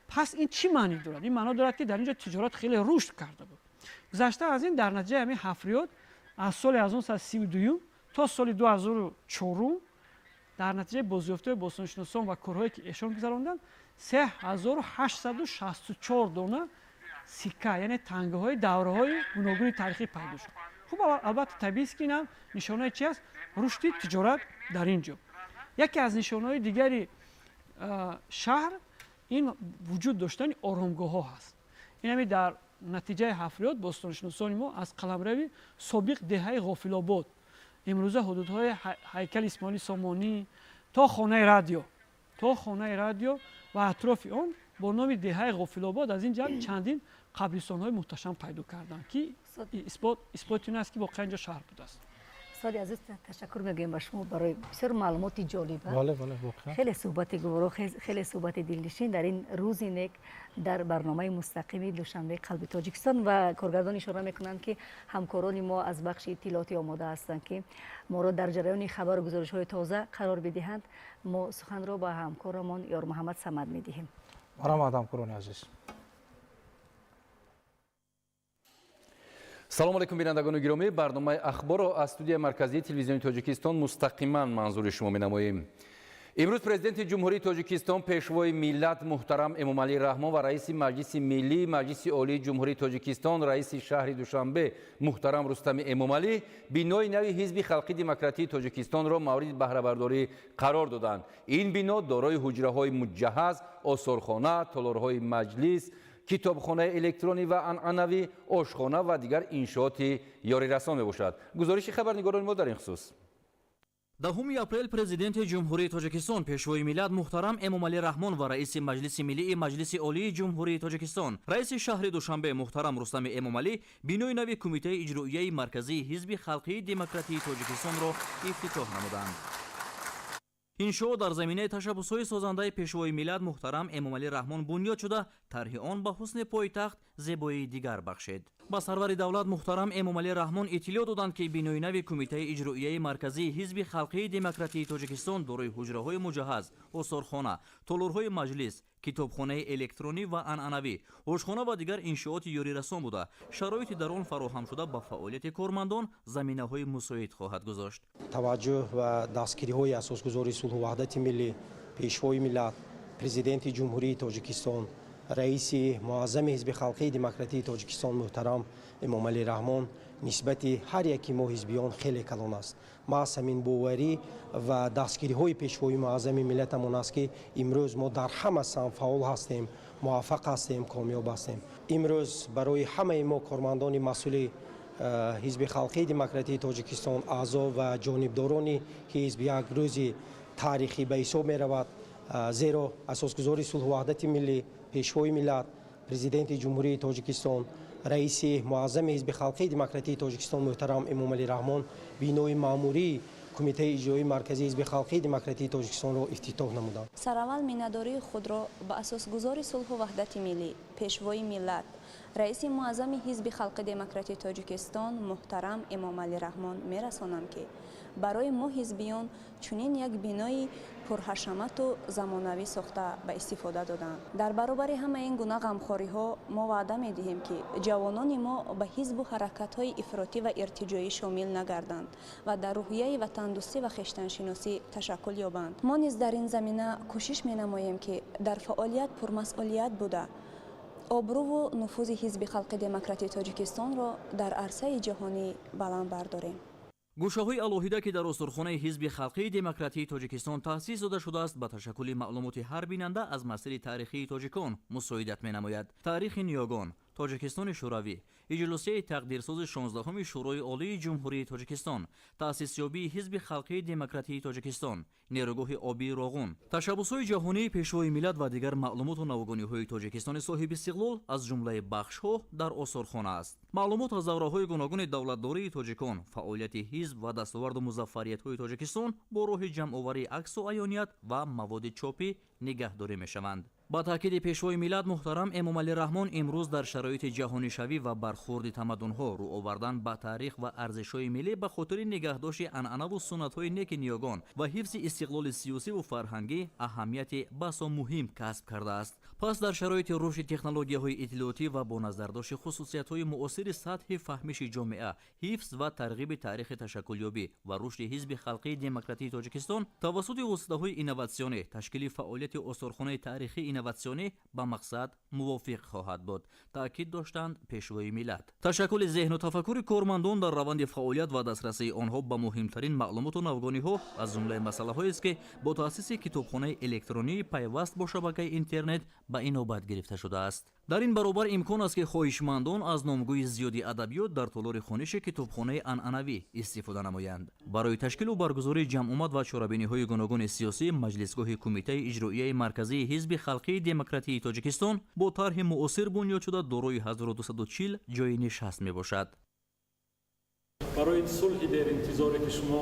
پس این چی معنی دارد؟ این معنی دارد که در اینجا تجارت خیلی رشد کرده بود. گذشته از این در نتیجه همین حفریات از سال 1932 تا سال 2004 در نتیجه بازیافته باستانشناسان و کارهایی که ایشان گذراندند 3864 دانه سکه یعنی تنگه های دوره های گوناگون تاریخی پیدا شد. خب البته طبیعی است که این نشانه چی است؟ رشد تجارت در اینجا. یکی از نشانه های دیگری شهر این وجود داشتن آرامگاه ها هست. این همی در نتیجه حفریات باستانشناسان ما از قلمرو سابق دهه غافل‌آباد امروزه حدودهای هیکل اسماعیل سامانی تا خانه رادیو و اطراف آن با نام دهه غافل‌آباد از اینجا چندین قبرستان‌های محتشم پیدا کردن که اثبات این است که واقعا اینجا شهر بوده است. استاد عزیز تشکر میگیم به شما برای بسیار معلومات جالب. بله واقعا خیلی صحبت گوارا، خیلی صحبت دلنشین در این روز نیک در برنامه مستقیم دوشنبه قلب تاجیکستان و کارگردان اشاره میکنند که همکاران ما از بخش اطلاعاتی آماده هستند که ما را در جریان خبر و گزارش های تازه قرار بدهند. ما سخن را با همکارمان یار محمد صمد میدهیم. مرحبا همکاران عزیز. салому алейкум бинандагони гиромӣ, барномаи ахборро аз студияи марказии телевизиони тоҷикистон мустақиман манзури шумо менамоем. имрӯз президенти ҷумҳурии тоҷикистон пешвои миллат муҳтарам эмомалӣ раҳмон ва раиси маҷлиси миллии маҷлиси олии ҷумҳурии тоҷикистон раиси шаҳри душанбе муҳтарам рустами эмомалӣ бинои нави ҳизби халқи демократии тоҷикистонро мавриди баҳрабардорӣ қарор доданд. ин бино дорои ҳуҷраҳои муҷаҳҳаз, осорхона, толорҳои маҷлис, китобхонаи электронӣ ва анъанавӣ, ошхона ва дигар иншооти ёрирасон мебошад. гузориши хабарнигорони мо дар ин хусус. 10 апрел президенти ҷумҳурии тоҷикистон пешвои миллат муҳтарам эмомалӣ раҳмон ва раиси маҷлиси миллии маҷлиси олии ҷумҳурии тоҷикистон раиси шаҳри душанбе муҳтарам рустами эмомалӣ бинои нави кумитаи иҷроияи марказии ҳизби халқии демократии тоҷикистонро ифтитоҳ намуданд. иншоо дар заминаи ташаббусҳои созандаи пешвои миллат муҳтарам эмомалӣ раҳмон бунёд шуда тарҳи он ба ҳусни пойтахт зебоии дигар бахшед. ба сарвари давлат муҳтарам эмомалӣ раҳмон иттилоъ доданд ки бинои нави кумитаи иҷроияи марказии ҳизби халқии демократии тоҷикистон дорои ҳуҷраҳои муҷаҳҳаз, осорхона, толорҳои маҷлис, китобхонаи электронӣ ва анъанавӣ, ошхона ва дигар иншооти ёрирасон буда шароити дар он фароҳамшуда ба фаъолияти кормандон заминаҳои мусоид хоҳад гузошт. таваҷҷӯҳ ва дастгириҳои асосгузори сулҳу ваҳдати миллӣ, пешвои миллат, президенти ҷумҳурии тоҷикистон, раиси муаззами ҳизби халқии демократии тоҷикистон муҳтарам эмомалӣ раҳмон нисбати ҳар яки мо ҳизбиён хеле калон аст. маҳз ҳамин боварӣ ва дастгириҳои пешвои муаззами миллатамон аст ки имрӯз мо дар ҳама самт фаъол ҳастем, муваффақ ҳастем, комёб ҳастем. имрӯз барои ҳамаи мо кормандони масъули ҳизби халқии демократии тоҷикистон, аъзо ва ҷонибдорони ҳизб як рӯзи таърихӣ ба ҳисоб меравад, зеро асосгузори сулҳу ваҳдати миллӣ, пешвои миллат, президенти ҷумҳурии тоҷикистон, раиси муаззами ҳизби халқии демократии тоҷикистон муҳтарам эмомалӣ раҳмон бинои маъмурии кумитаи иҷроии марказии ҳизби халқии демократии тоҷикистонро ифтитоҳ намуданд. сараввал миннатдории худро ба асосгузори сулҳу ваҳдати миллӣ, пешвои миллат, раиси муаззами ҳизби халқи демократии тоҷикистон муҳтарам эмомалӣ раҳмон мерасонам ки барои мо ҳизбиён чунин як бинои пурҳашамату замонавӣ сохта ба истифода доданд. дар баробари ҳама ин гуна ғамхориҳо мо ваъда медиҳем ки ҷавонони мо ба ҳизбу ҳаракатҳои ифротӣ ва иртиҷоӣ шомил нагарданд ва дар рӯҳияи ватандӯстӣ ва хештаншиносӣ ташаккул ёбанд. мо низ дар ин замина кӯшиш менамоем ки дар фаъолият пурмасъулият буда обрӯву нуфузи ҳизби халқи демократии тоҷикистонро дар арсаи ҷаҳонӣ баланд бардорем. гӯшаҳои алоҳида ки дар осорхонаи ҳизби халқии демократии тоҷикистон таъсис дода шудааст ба ташаккули маълумоти ҳар бинанда аз масири таърихии тоҷикон мусоидат менамояд. таърихи ниёгон, тоҷикистони шӯравӣ, иҷлосияи тақдирсози 16-уми шӯрои олии ҷумҳурии тоҷикистон, таъсисёбии ҳизби халқии демократии тоҷикистон, нерӯгоҳи обии Роғун, ташаббусҳои ҷаҳонии пешвои миллат ва дигар маълумоту навгониҳои тоҷикистони соҳибистиқлол аз ҷумлаи бахшҳо дар осорхона аст. маълумот аз давраҳои гуногуни давлатдории тоҷикон, фаъолияти ҳизб ва дастоварду музаффариятҳои тоҷикистон бо роҳи ҷамъоварии аксу аёният ва маводи чопӣ нигаҳдорӣ мешаванд. ба таъкиди пешвои миллат муҳтарам эмомалӣ раҳмон имрӯз дар шароити ҷаҳонишавӣ ва бархӯрди тамаддунҳо рӯ овардан ба таърих ва арзишҳои миллӣ ба хотири нигаҳдошти анъанаву суннатҳои неки ниёгон ва ҳифзи истиқлоли сиёсиву фарҳангӣ аҳамияти басо муҳим касб кардааст. пас дар шароити рушди технологияҳои иттилоотӣ ва бо назардошти хусусиятҳои муосири сатҳи фаҳмиши ҷомеа, ҳифз ва тарғиби таърихи ташаккулёбӣ ва рушди ҳизби халқии демократии тоҷикистон тавассути воситаҳои инноватсионӣ ташкили фаъолияти осорхонаи таърихии инноватсионӣ ба мақсад мувофиқ хоҳад буд, таъкид доштанд пешвои миллат. ташаккули зеҳну тафаккури кормандон дар раванди фаъолият ва дастрасии онҳо ба муҳимтарин маълумоту навгониҳо аз ҷумлаи масъалаҳоест ки бо таъсиси китобхонаи электронии пайваст бо шабакаи интернет ба инобат гирифта шудааст. дар ин баробар имкон аст ки хоҳишмандон аз номгӯи зиёди адабиёт дар толори хониши китобхонаи анъанавӣ истифода намоянд. Барои ташкилу баргузории ҷамъомад ва чорабиниҳои гуногуни сиёсӣ маҷлисгоҳи кумитаи иҷроияи марказии ҳизби халқии демократии тоҷикистон бо тарҳи муосир бунёд шуда дорои 1240 ҷойи нишаст мебошад. برای صلح در انتظاری که شما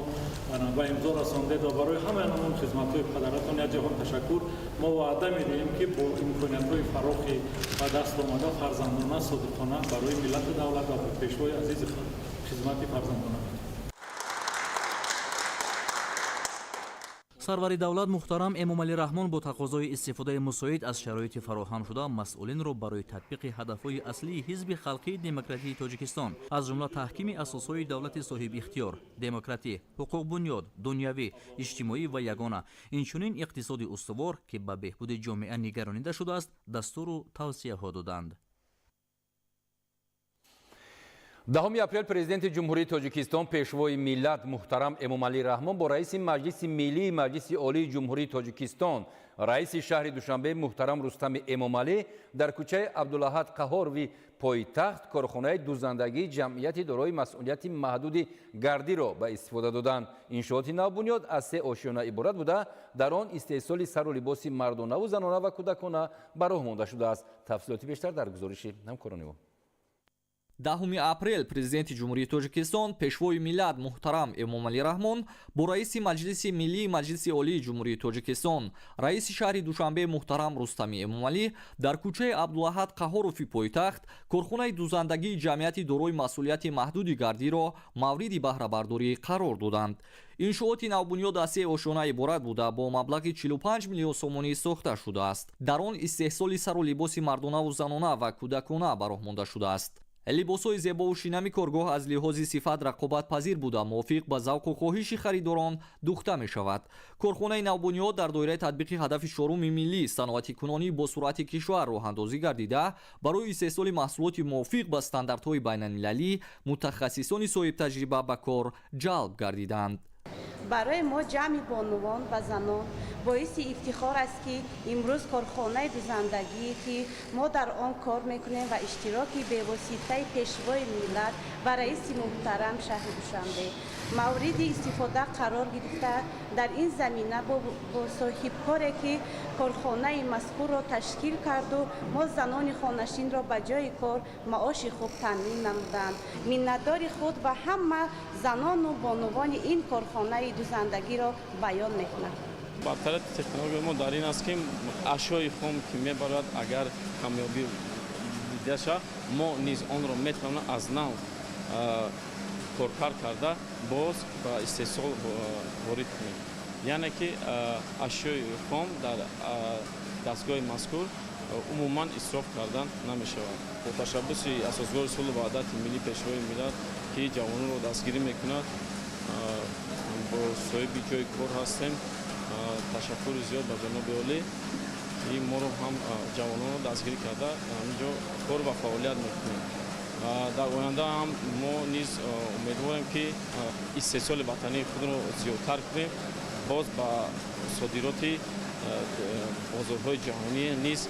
و امضا رساندید و برای همه اون خدمت‌های پدرتون یک جهان تشکر ما وعده می‌دهیم که با امکانات‌های فراخی و دست آمده فرزندانه صادقانه برای ملت دولت و پیشوای عزیز خدمت فرزندانه сарвари давлат муҳтарам эмомалӣ раҳмон бо тақозои истифодаи мусоид аз шароити фароҳамшуда масъулинро барои татбиқи ҳадафҳои аслии ҳизби халқии демократии тоҷикистон аз ҷумла таҳкими асосҳои давлати соҳибихтиёр, демократӣ, ҳуқуқбунёд, дунявӣ, иҷтимоӣ ва ягона, инчунин иқтисоди устувор ки ба беҳбуди ҷомеа нигаронида шудааст, дастуру тавсияҳо доданд. 10 апрел президенти ҷумҳурии тоҷикистон пешвои миллат муҳтарам эмомалӣ раҳмон бо раиси маҷлиси миллии маҷлиси олии ҷумҳурии тоҷикистон раиси шаҳри душанбе муҳтарам рустами эмомалӣ дар кӯчаи абдулаҳад қаҳорови пойтахт корхонаи дузандагии ҷамъияти дорои масъулияти маҳдуди гардиро ба истифода доданд. иншооти навбунёд аз 3 ошиёна иборат буда дар он истеҳсоли сару либоси мардонаву занона ва кӯдакона ба роҳ монда шудааст. тафсилоти бештар дар гузориши ҳамкорони мо. 10 апрел президенти ҷумҳурии тоҷикистон пешвои миллат муҳтарам эмомалӣ раҳмон бо раиси маҷлиси миллии маҷлиси олии ҷумҳурии тоҷикистон раиси шаҳри душанбе муҳтарам рустами эмомалӣ дар кӯчаи абдулаҳад қаҳорови пойтахт корхонаи дузандагии ҷамъияти дорои масъулияти маҳдуди гардиро мавриди баҳрабардорӣ қарор доданд. иншооти навбунёд аз 3 ошиёна иборат буда бо маблағи 45 миллион сомонӣ сохта шудааст. дар он истеҳсоли сару либоси мардонаву занона ва кӯдакона ба роҳ монда шудааст. либосҳои зебову шинами коргоҳ аз лиҳози сифат рақобатпазир буда мувофиқ ба завқу хоҳиши харидорон духта мешавад. корхонаи навбунёд дар доираи татбиқи ҳадафи 4 миллии саноатикунонӣ бо суръати кишвар роҳандозӣ гардида барои истеҳсоли маҳсулоти мувофиқ ба стандартҳои байналмилалӣ мутахассисони соҳибтаҷриба ба кор ҷалб гардиданд. برای ما جمع بانوان و زنان باعث افتخار است که امروز کارخانه دوزندگی که ما در آن کار میکنیم و اشتراکی به واسطه پیشوای ملت و رئیس محترم شهر دوشنبه مورد استفاده قرار گرفته. در این زمینه با صاحبکاری که کارخانه مذکور را تشکیل کرد و ما زنان خانشین را به جای کار معاش خوب تامین نمودند. منتدار خود و همه زنان و بانوان این کارخانه دوزندگی را بیان میکنند. برتر تکنولوژی ما در این است که اشیای خام که میبرد اگر کامیابی دیده شود ما نیز آن را میتوانیم از نو کار کرده باز با استحصال وارد کنیم. یعنی که اشیای خام در دستگاه مذکور عموما اسراف کردن نمیشود. با تشبث اساسگار صلح و وحدت ملی پیشوای ملت که جوانان را دستگیری میکند با صاحب جای کار هستیم. تشکر زیاد به جناب عالی این ما رو هم جوانان رو دستگیری کرده همینجا کار و فعالیت میکنیم. در آینده هم ما نیز امیدواریم که استحصال وطنی خود رو زیادتر کنیم. باز با صادرات بازارهای جهانی نیز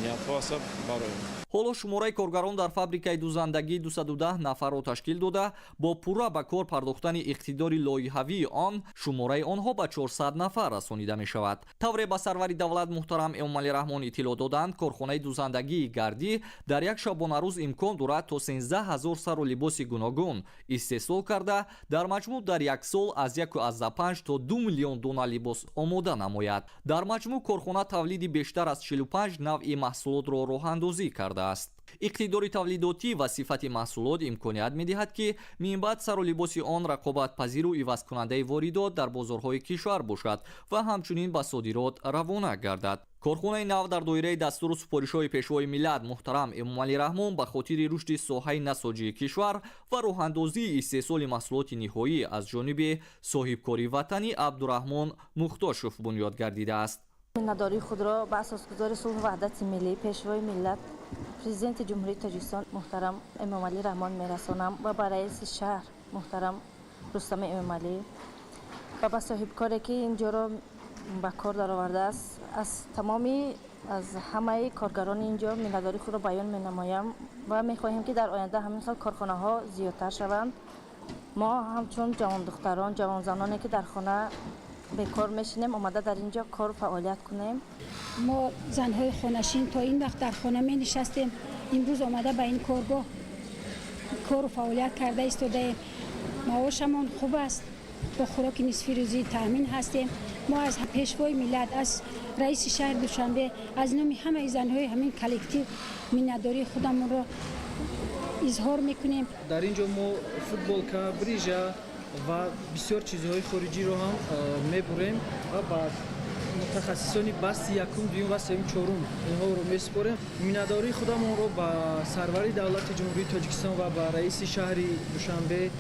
نیت ها هست برایم. ҳоло шумораи коргарон дар фабрикаи дузандагии 210 нафарро ташкил дода бо пурра ба кор пардохтани иқтидори лоиҳавии он шумораи онҳо ба 400 нафар расонида мешавад. тавре ба сарвари давлат муҳтарам эмомалӣ раҳмон иттилоъ доданд корхонаи дузандагии гардӣ дар як шабонарӯз имкон дорад то 13 000 сару либоси гуногун истеҳсол карда дар маҷмӯъ дар як сол аз 1,5 то 2 миллион дона либос омода намояд. дар маҷмӯъ корхона тавлиди бештар аз 45 навъи маҳсулотро роҳандозӣ карда. иқтидори тавлидотӣ ва сифати маҳсулот имконият медиҳад ки минбаъд сару либоси он рақобатпазиру ивазкунандаи воридот дар бозорҳои кишвар бошад ва ҳамчунин ба содирот равона гардад. корхонаи нав дар доираи дастуру супоришҳои пешвои миллат муҳтарам эмомалӣ раҳмон ба хотири рушди соҳаи насоҷии кишвар ва роҳандозии истеҳсоли маҳсулоти ниҳоӣ аз ҷониби соҳибкори ватанӣ абдураҳмон мухтошев бунёд гардидааст. миннатдории худро ба асосгузори сулҳу ваҳдати миллӣ пешвои миллат президенти ҷумҳурии тоҷикистон муҳтарам эмомалӣ раҳмон мерасонам ва ба раиси шаҳр муҳтарам рустами эмомалӣ ва ба соҳибкоре ки инҷоро به کار درآورده است. از تمامی از همه کارگران اینجا میnnتداری خود را بیان می‌نمایم و می‌خواهیم که در آینده همین خیل کارخانه‌ها زیادتر شوند. ما همچون جوان دختران، جوان زنانی که در خانه به کار میشینیم آمده در اینجا کار فعالیت کنیم. ما زنهای خانه‌شین تا این وقت در خانه می نشستیم، امروز آمده به این کارگاه کار و فعالیت کرده ایستاده. معاشمان خوب است، با خوراک نصف روزی تامین هستیم. ما از پیشوای ملت، از رئیس شهر دوشنبه، از نام همه زنهای همین کلکتیو میnnتداری خودمون را اظهار میکنیم. در اینجا ما فوتبال، بریژه و بسیار چیزهای خارجی رو هم میبریم و بعد متخصصانی بست یکم، دوم و سوم، چهارم اینها رو میسپاریم. میnnتداری خودمون رو با سروری دولت جمهوری تاجیکستان و با رئیس شهر دوشنبه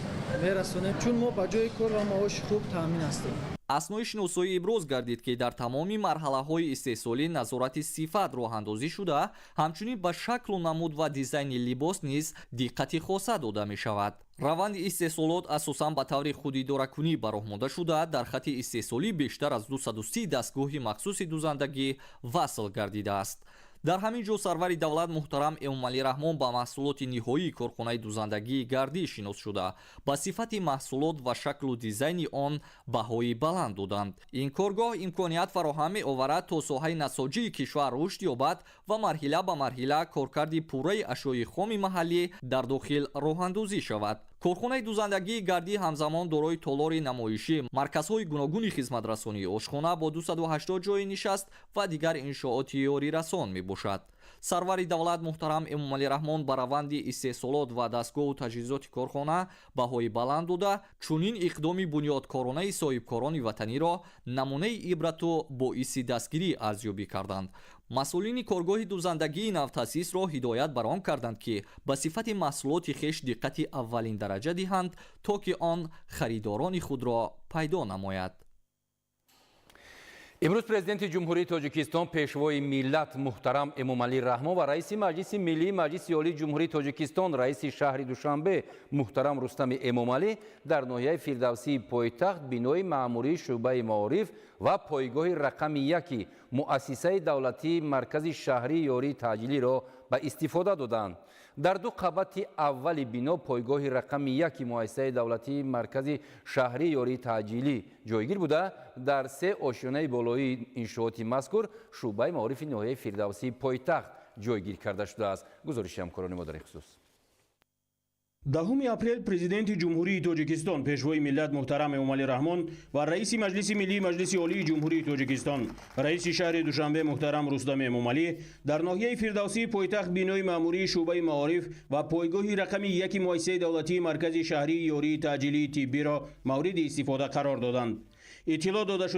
میرسونیم، چون ما با جای کار و معاش خوب تامین هستیم. аснои шиносоӣ иброз гардид ки дар тамоми марҳалаҳои истеҳсолӣ назорати сифат роҳандозӣ шуда, ҳамчунин ба шаклу намуд ва дизайни либос низ диққати хоса дода мешавад. раванди истеҳсолот асосан ба таври худидоракунӣ ба роҳ монда шуда, дар хатти истеҳсолӣ бештар аз 230 дастгоҳи махсуси дузандагӣ васл гардидааст. дар ҳамин ҷо сарвари давлат муҳтарам эмомалӣ раҳмон ба маҳсулоти ниҳоии корхонаи дузандагии гардӣ шинос шуда, ба сифати маҳсулот ва шаклу дизайни он баҳои баланд доданд. ин коргоҳ имконият фароҳам меоварад то соҳаи насоҷии кишвар рушд ёбад ва марҳила ба марҳила коркарди пурраи ашёи хоми маҳаллӣ дар дохил роҳандозӣ шавад. корхонаи дузандагии гардӣ ҳамзамон дорои толори намоишӣ, марказҳои гуногуни хизматрасонӣ, ошхона бо 280 ҷойи нишаст ва дигар иншооти ёрирасон мебошад. сарвари давлат муҳтарам эмомалӣ раҳмон ба раванди истеҳсолот ва дастгоҳу таҷҳизоти корхона баҳои баланд дода, чунин иқдоми бунёдкоронаи соҳибкорони ватаниро намунаи ибрату боиси дастгирӣ арзёбӣ карданд. масъулини коргоҳи дузандагии навтаъсисро ҳидоят бар он карданд ки ба сифати маҳсулоти хеш диққати аввалин дараҷа диҳанд, то ки он харидорони худро пайдо намояд. امروز پرزیدنت جمهوری تاجیکستان پیشوای ملت محترم امامعلی رحمان و رئیس مجلس ملی مجلس عالی جمهوری تاجیکستان رئیس شهر دوشنبه محترم رستم امامعلی در ناحیه فردوسی پایتخت بینای معموری شعبه معارف و پایگاه رقم 1 مؤسسه دولتی مرکز شهری یاری تعجیلی را به استفاده دادند. در دو قبط اول بنا پایگاه رقم 1 مؤسسه دولتی مرکز شهری یاری تعجیلی جایگیر بوده، در 3 آشیانه بالایی انشاءات مذکور شعبه معارف ناحیه فردوسی پایتخت جایگیر کرده شده است. گزارش همکاران ما در این خصوص. 10 اپریل پرزیدنت جمهوری تاجیکستان پیشوای ملت محترم امامعلی رحمان و رئیس مجلس ملی مجلس عالی جمهوری تاجیکستان رئیس شهر دوشنبه محترم رستم امامعلی در ناحیه فردوسی پایتخت بینای معموری شعبه معارف و پایگاه رقم 1 مؤسسه دولتی مرکز شهری یاری تعجیلی طبی را مورد استفاده قرار دادند. اطلاع داده شد